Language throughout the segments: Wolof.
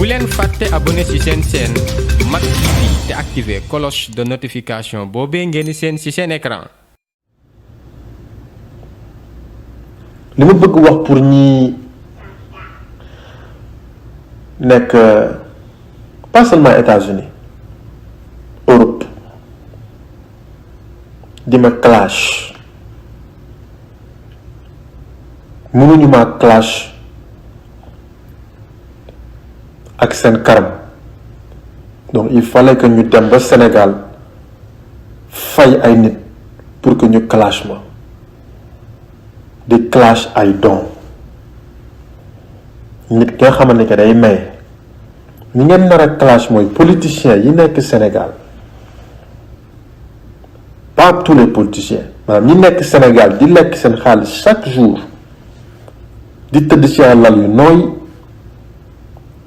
leen fàtte abonné ci seen chaîne Mak TV te activer cloche de notification boobee ngeen di seen ci seen écran. li ma bëgg wax pour ñi nekk pas seulement États-Unis, Europe di ma clash mënuñu ma clash ak seen karam. Donc il fallait que ñu dem ba Sénégal fay ay nit pour que ñu clash ma di clash ay don nit ki nga xamante ne que day may ñi ngeen nar a clash mooy politiciens yi nekk Sénégal, pas tous les politiciens, maanaam ñi nekk Sénégal di lekk seen xaalis chaque jour di tëdd ci ay lal yu nooy,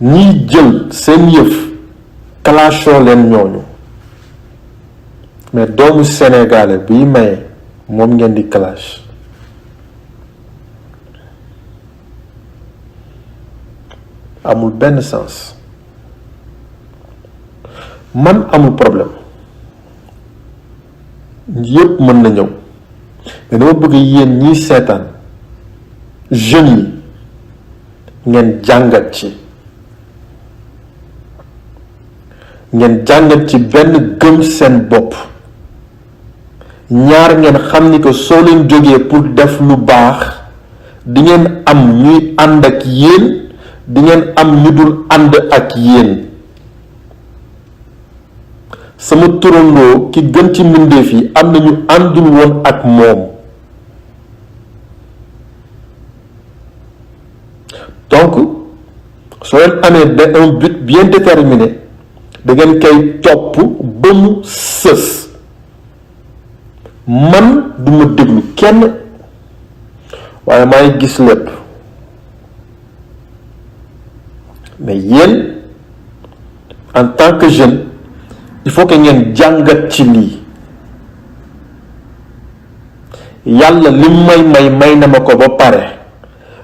ñiy jël seen yëf clashoo leen ñooñu, mais doomu sénégalais biy maye moom ngeen di clash. Amul benn sens. Man amul problème yëpp mën na ñëw, mais dama bëgg yéen ñiy seetaan jeunes yi ngeen jàngat ci benn gëm seen bopp, ñaar ngeen xam ni que soo leen jógee pour def lu baax di ngeen am ñuy ànd ak yéen, di ngeen am ñu dul ànd ak yéen. sama turandoo ki gën ci mbindeef yi am na ñu àndul woon ak moom. Donc soo leen amee un but bien déterminé da ngeen koy topp ba mu sës. man du ma déglu kenn waaye maa ngi gis lépp, mais yéen en tant que jeune il faut que ngeen jàngat ci lii. yàlla li may na ma ko ba pare,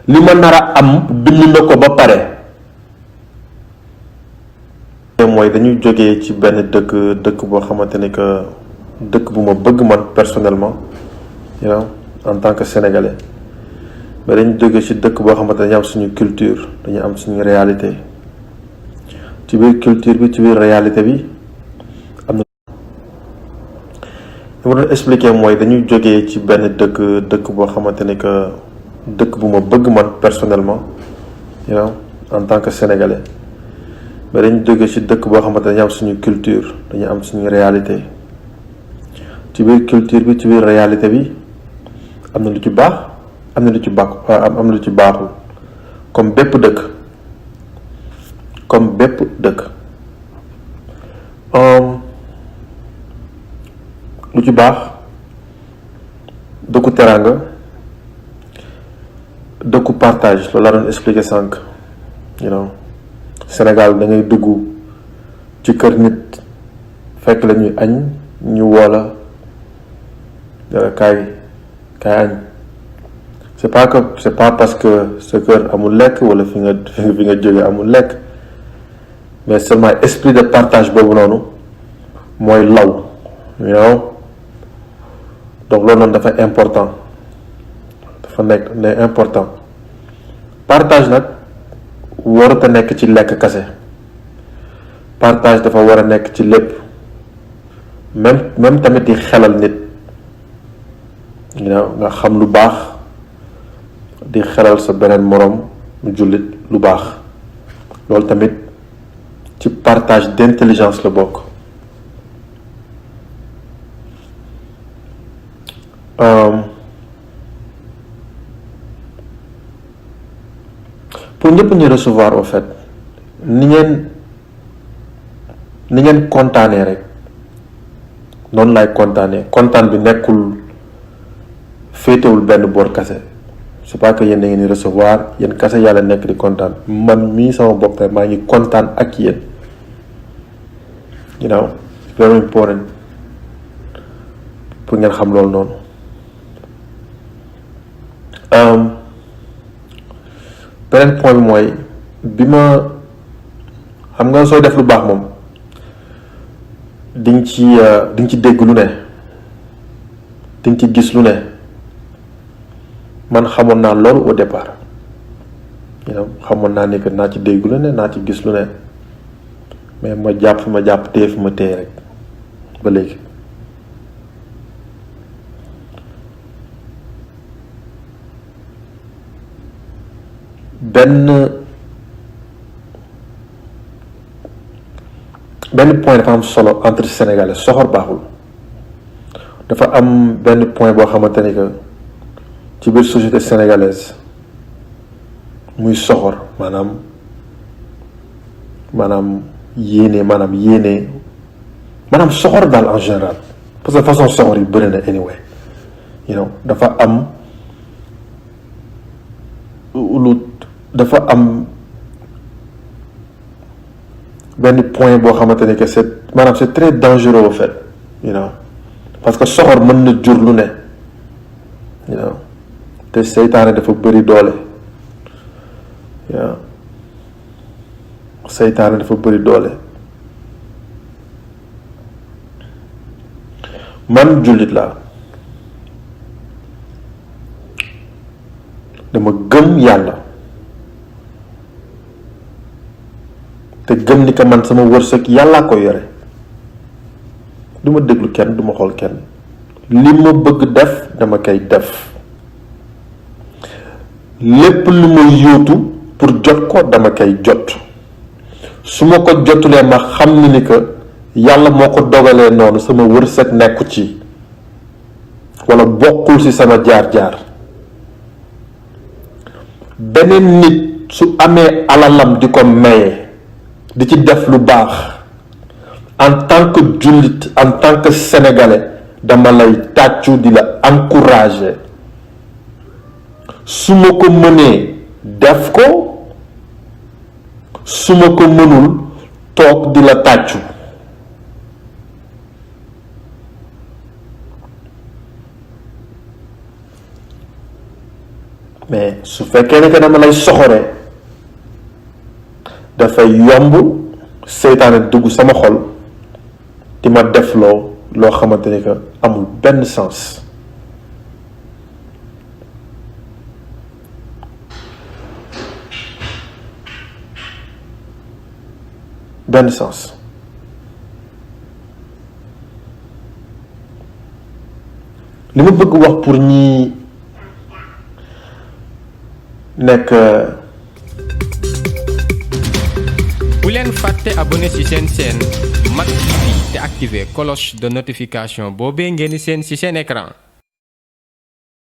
li ma nar a am bind na ko ba pare. mooy dañuy jógee ci benn dëkk boo xamante ne que dëkk bu ma bëgg man personnellement, you know, en tant que sénégalais, mais dañu jógee ci dëkk boo xamante ne dañu am suñu culture, dañu am suñu réalité. ci biir culture bi, ci biir réalité bi am na li ma doon expliquer mooy dañuy jógee ci benn dëkk boo xamante ne que dëkk bu ma bëgg man personnellement, you know, en tant que sénégalais, mais dañu jógee ci dëkk boo xamante ne dañu am suñu culture, dañu am suñu réalité. ci biir culture bi, ci biir réalité bi am na lu ci baax, am na lu ci baaxul, comme bépp dëkk. lu ci baax dëkku teraanga, dëkku partage, loolu laa doon expliquer sànq. you know, Sénégal da ngay dugg ci kër nit fekk la ñuy añ, ñu woola dara kaay añ. c'est pas parce que sa kër amul lekk wala fi nga jóge amul lekk, mais seulement esprit de partage boobu noonu mooy law, you know. Donc loolu noonu dafa important, important. Partage nag warut a nekk ci lekk kase, partage dafa war a nekk ci lépp, même tamit di xelal nit, you know, nga xam lu baax di xelal sa beneen moroom mu jullit lu baax, loolu tamit ci partage d'intelligence la bokk. pour ñëpp ñu recevoir au fait ni ngeen kontaanee rek noonu lay kontaan bi nekkul féetewul benn boor kase. c'est pas que yéen da ngeen di recevoir yéen kase yàlla nekk di kontaan, man mii sama bopp maa ngi kontaan ak yéen. you know, it's very important pour ngeen xam loolu noonu. beneen point bi mooy bi ma xam nga sooy def lu baax moom di nga ci dégg lu ne di nga ci gis lu ne man xamoon naa loolu au départ xamoon naa ni que naa ci dégg lu ne naa ci gis lu ne mais ma jàpp téye fi ma téye rek ba léegi. benn point dafa am solo entre sénégalais soxor baaxul. dafa am benn point boo xamante ni que ci biir société sénégalaise muy soxor maanaam yéene maanaam soxor daal en général parce que façon soxor yi bëri na anyway dafa am benn point boo xamante ni que c'est très dangereux au fait parce que soxor mën na jur lu ne te seytaane dafa bëri doole seytaane dafa bëri doole. man jullit laa dama gëm yàlla te gëm ni que man sama wërsëg yàllaa ko yore du ma déglu kenn du ma xool kenn li ma bëgg def dama koy def lépp lu ma yóotu pour jot ko dama koy jot su ma ko jotulee ma xam ni que yàlla moo ko dogalee noonu sama wërsëg nekku ci walla bokkul ci sama jaar-jaar beneen nit su amee alalam di ko maye di ci def lu baax en tant que jullit en tant que sénégalais dama lay tàccu di la encourager su ma ko mënee def ko su ma ko mënul toog di la tàccu mais su fekkee ne que dama lay soxoree dafay yomb seytaane dugg sama xol di ma def loo xamante ni que amul benn sens li ma bëgg wax pour ñi nekk bu leen fàtte abonné ci seen chaîne Mak TV te activer cloche de notification boobee ngeen di seen ci seen écran